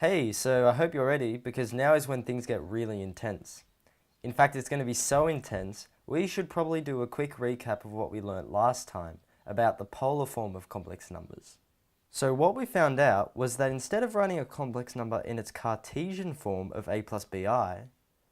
Hey, so I hope you're ready because now is when things get really intense. In fact, it's going to be so intense, we should probably do a quick recap of what we learnt last time about the polar form of complex numbers. So what we found out was that instead of writing a complex number in its Cartesian form of a plus bi,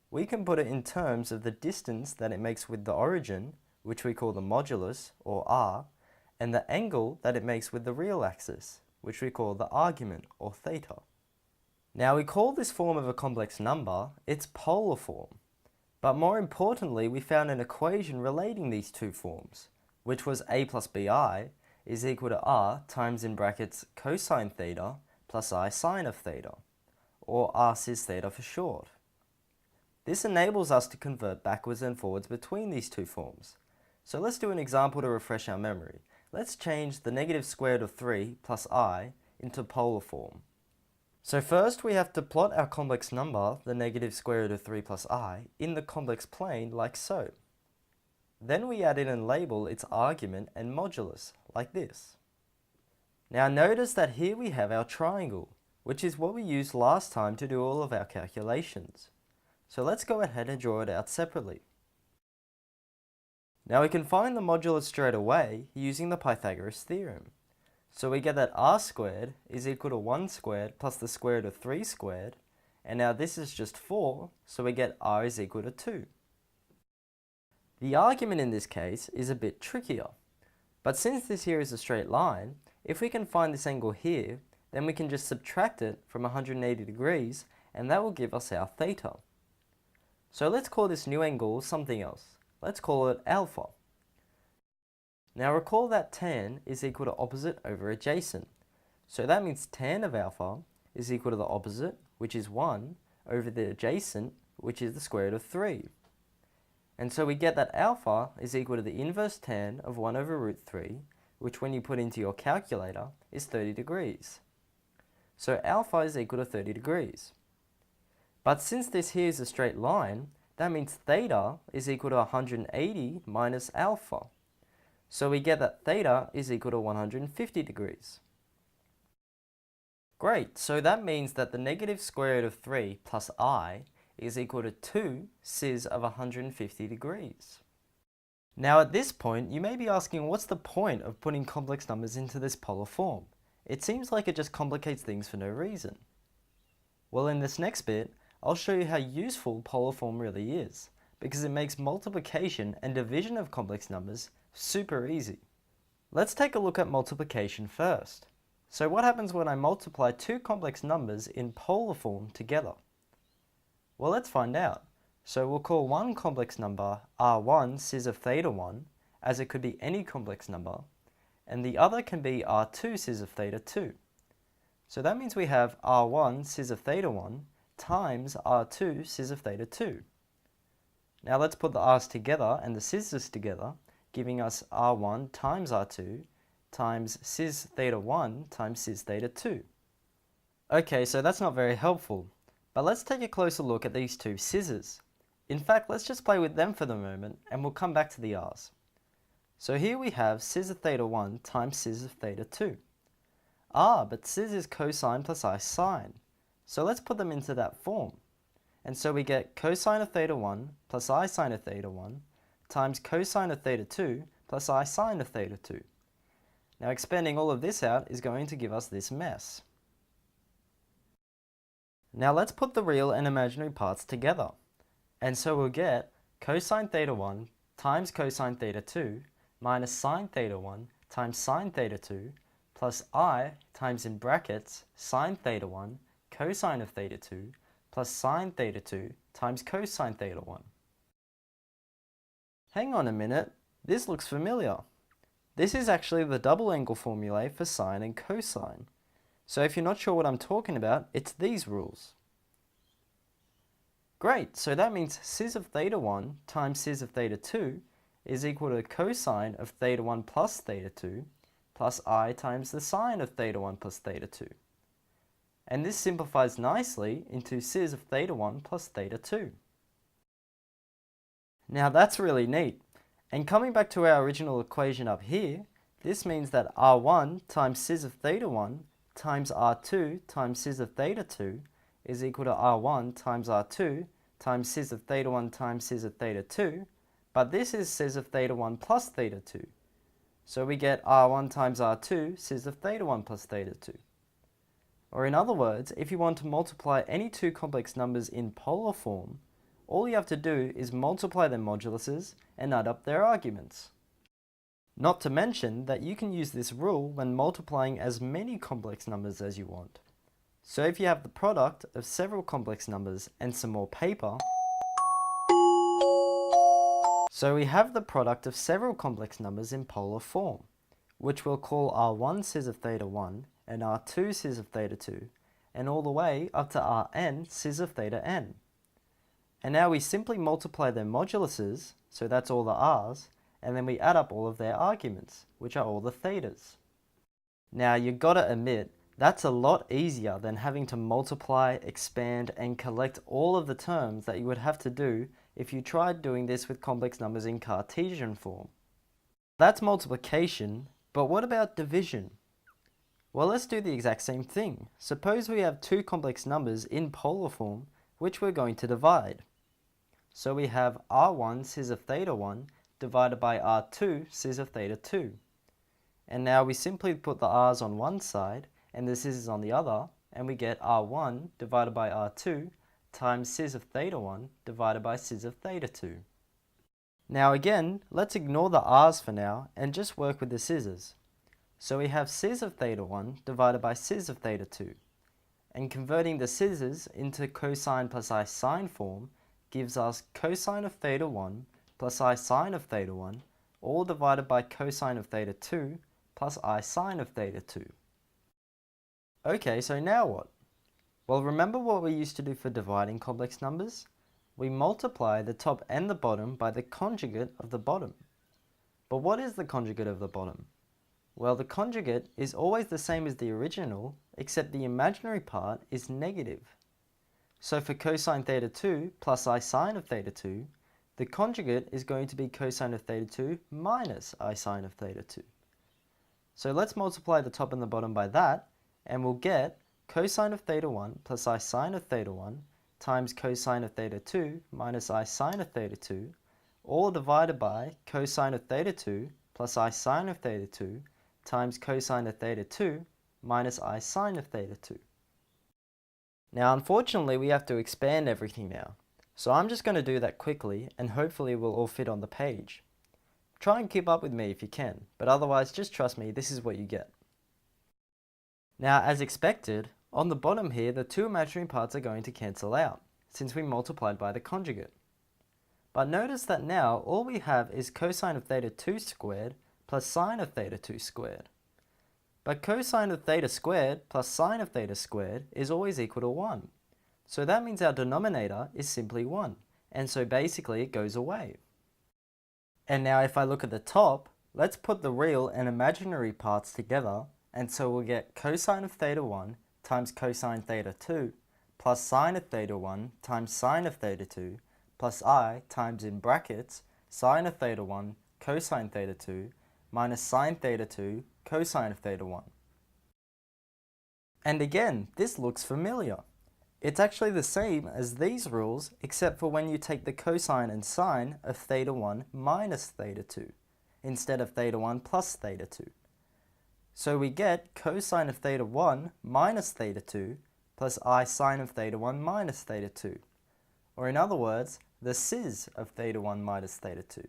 we can put it in terms of the distance that it makes with the origin, which we call the modulus, or r, and the angle that it makes with the real axis, which we call the argument, or theta. Now we call this form of a complex number its polar form, but more importantly we found an equation relating these two forms, which was a plus bi is equal to r times in brackets cosine theta plus I sine of theta, or r cis theta for short. This enables us to convert backwards and forwards between these two forms. So let's do an example to refresh our memory. Let's change the negative square root of 3 plus I into polar form. So first we have to plot our complex number, the negative square root of 3 plus I, in the complex plane like so. Then we add in and label its argument and modulus, like this. Now notice that here we have our triangle, which is what we used last time to do all of our calculations. So let's go ahead and draw it out separately. Now we can find the modulus straight away using the Pythagoras theorem. So we get that r squared is equal to 1 squared plus the square root of 3 squared, and now this is just 4, so we get r is equal to 2. The argument in this case is a bit trickier, but since this here is a straight line, if we can find this angle here, then we can just subtract it from 180 degrees, and that will give us our theta. So let's call this new angle something else. Let's call it alpha. Now recall that tan is equal to opposite over adjacent. So that means tan of alpha is equal to the opposite, which is 1, over the adjacent, which is the square root of 3. And so we get that alpha is equal to the inverse tan of 1 over root 3, which when you put into your calculator is 30 degrees. So alpha is equal to 30 degrees. But since this here is a straight line, that means theta is equal to 180 minus alpha. So we get that theta is equal to 150 degrees. Great, so that means that the negative square root of 3 plus I is equal to 2 cis of 150 degrees. Now at this point, you may be asking what's the point of putting complex numbers into this polar form? It seems like it just complicates things for no reason. Well, in this next bit, I'll show you how useful polar form really is, because it makes multiplication and division of complex numbers super easy. Let's take a look at multiplication first. So what happens when I multiply two complex numbers in polar form together? Well, let's find out. So we'll call one complex number r1 cis of theta 1, as it could be any complex number, and the other can be r2 cis of theta 2. So that means we have r1 cis of theta 1 times r2 cis of theta 2. Now let's put the r's together and the cis's together, giving us r1 times r2 times cis theta 1 times cis theta 2. Okay, so that's not very helpful, but let's take a closer look at these two cis's. In fact, let's just play with them for the moment and we'll come back to the r's. So here we have cis of theta 1 times cis of theta 2. But cis is cosine plus I sine, so let's put them into that form. And so we get cosine of theta 1 plus I sine of theta 1 times cosine of theta 2 plus I sine of theta 2. Now expanding all of this out is going to give us this mess. Now let's put the real and imaginary parts together. And so we'll get cosine theta 1 times cosine theta 2 minus sine theta 1 times sine theta 2 plus I times in brackets sine theta 1 cosine of theta 2 plus sine theta 2 times cosine theta 1. Hang on a minute, this looks familiar. This is actually the double angle formulae for sine and cosine. So if you're not sure what I'm talking about, it's these rules. Great, so that means cis of theta 1 times cis of theta 2 is equal to cosine of theta 1 plus theta 2 plus I times the sine of theta 1 plus theta 2. And this simplifies nicely into cis of theta 1 plus theta 2. Now that's really neat. And coming back to our original equation up here, this means that r1 times cis of theta 1 times R2 times cis of theta 2 is equal to R1 times R2 times cis of theta 1 times cis of theta 2, but this is cis of theta 1 plus theta 2. So we get R1 times R2 cis of theta 1 plus theta 2. Or in other words, if you want to multiply any two complex numbers in polar form, all you have to do is multiply their moduluses and add up their arguments. Not to mention that you can use this rule when multiplying as many complex numbers as you want. So if you have the product of several complex numbers and some more paper, so we have the product of several complex numbers in polar form, which we'll call R1 cis of theta 1 and R2 cis of theta 2, and all the way up to Rn cis of theta n. And now we simply multiply their moduluses, so that's all the r's, and then we add up all of their arguments, which are all the thetas. Now you gotta admit, that's a lot easier than having to multiply, expand, and collect all of the terms that you would have to do if you tried doing this with complex numbers in Cartesian form. That's multiplication, but what about division? Well, let's do the exact same thing. Suppose we have two complex numbers in polar form, which we're going to divide. So we have R1 cis of theta 1 divided by R2 cis of theta 2. And now we simply put the r's on one side and the cis on the other, and we get R1 divided by R2 times cis of theta 1 divided by cis of theta 2. Now again, let's ignore the r's for now and just work with the scissors. So we have cis of theta 1 divided by cis of theta 2. And converting the scissors into cosine plus I sine form gives us cosine of theta 1 plus I sine of theta 1, all divided by cosine of theta 2 plus I sine of theta 2. Okay, so now what? Well, remember what we used to do for dividing complex numbers? We multiply the top and the bottom by the conjugate of the bottom. But what is the conjugate of the bottom? Well, the conjugate is always the same as the original, except the imaginary part is negative. So for cosine theta 2 plus I sine of theta 2, the conjugate is going to be cosine of theta 2 minus I sine of theta 2. So let's multiply the top and the bottom by that, and we'll get cosine of theta 1 plus I sine of theta 1 times cosine of theta 2 minus I sine of theta 2, all divided by cosine of theta 2 plus I sine of theta 2 times cosine of theta 2 minus I sine of theta 2. Now unfortunately we have to expand everything now, so I'm just going to do that quickly and hopefully it will all fit on the page. Try and keep up with me if you can, but otherwise just trust me, this is what you get. Now as expected, on the bottom here the two imaginary parts are going to cancel out, since we multiplied by the conjugate. But notice that now all we have is cosine of theta 2 squared plus sine of theta 2 squared. But cosine of theta squared plus sine of theta squared is always equal to 1. So that means our denominator is simply 1, and so basically it goes away. And now if I look at the top, let's put the real and imaginary parts together, and so we'll get cosine of theta 1 times cosine theta 2 plus sine of theta 1 times sine of theta 2 plus I times in brackets sine of theta 1 cosine theta 2 minus sine theta 2 cosine of theta 1. And again, this looks familiar. It's actually the same as these rules, except for when you take the cosine and sine of theta 1 minus theta 2, instead of theta 1 plus theta 2. So we get cosine of theta 1 minus theta 2 plus I sine of theta 1 minus theta 2. Or in other words, the cis of theta 1 minus theta 2.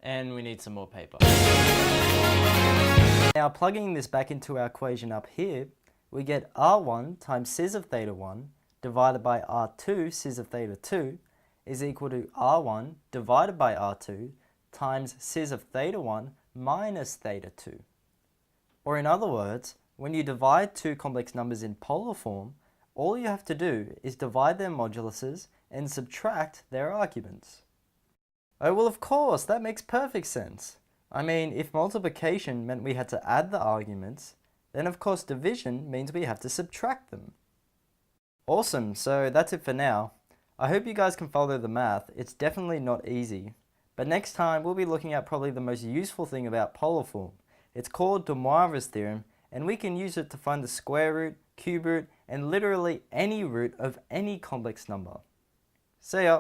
And we need some more paper. Now plugging this back into our equation up here, we get R1 times cis of theta 1 divided by R2 cis of theta 2 is equal to R1 divided by R2 times cis of theta 1 minus theta 2. Or in other words, when you divide two complex numbers in polar form, all you have to do is divide their moduluses and subtract their arguments. Oh well, of course, that makes perfect sense. I mean, if multiplication meant we had to add the arguments, then of course division means we have to subtract them. Awesome, so that's it for now. I hope you guys can follow the math. It's definitely not easy. But next time we'll be looking at probably the most useful thing about polar form. It's called de Moivre's theorem, and we can use it to find the square root, cube root, and literally any root of any complex number. See ya!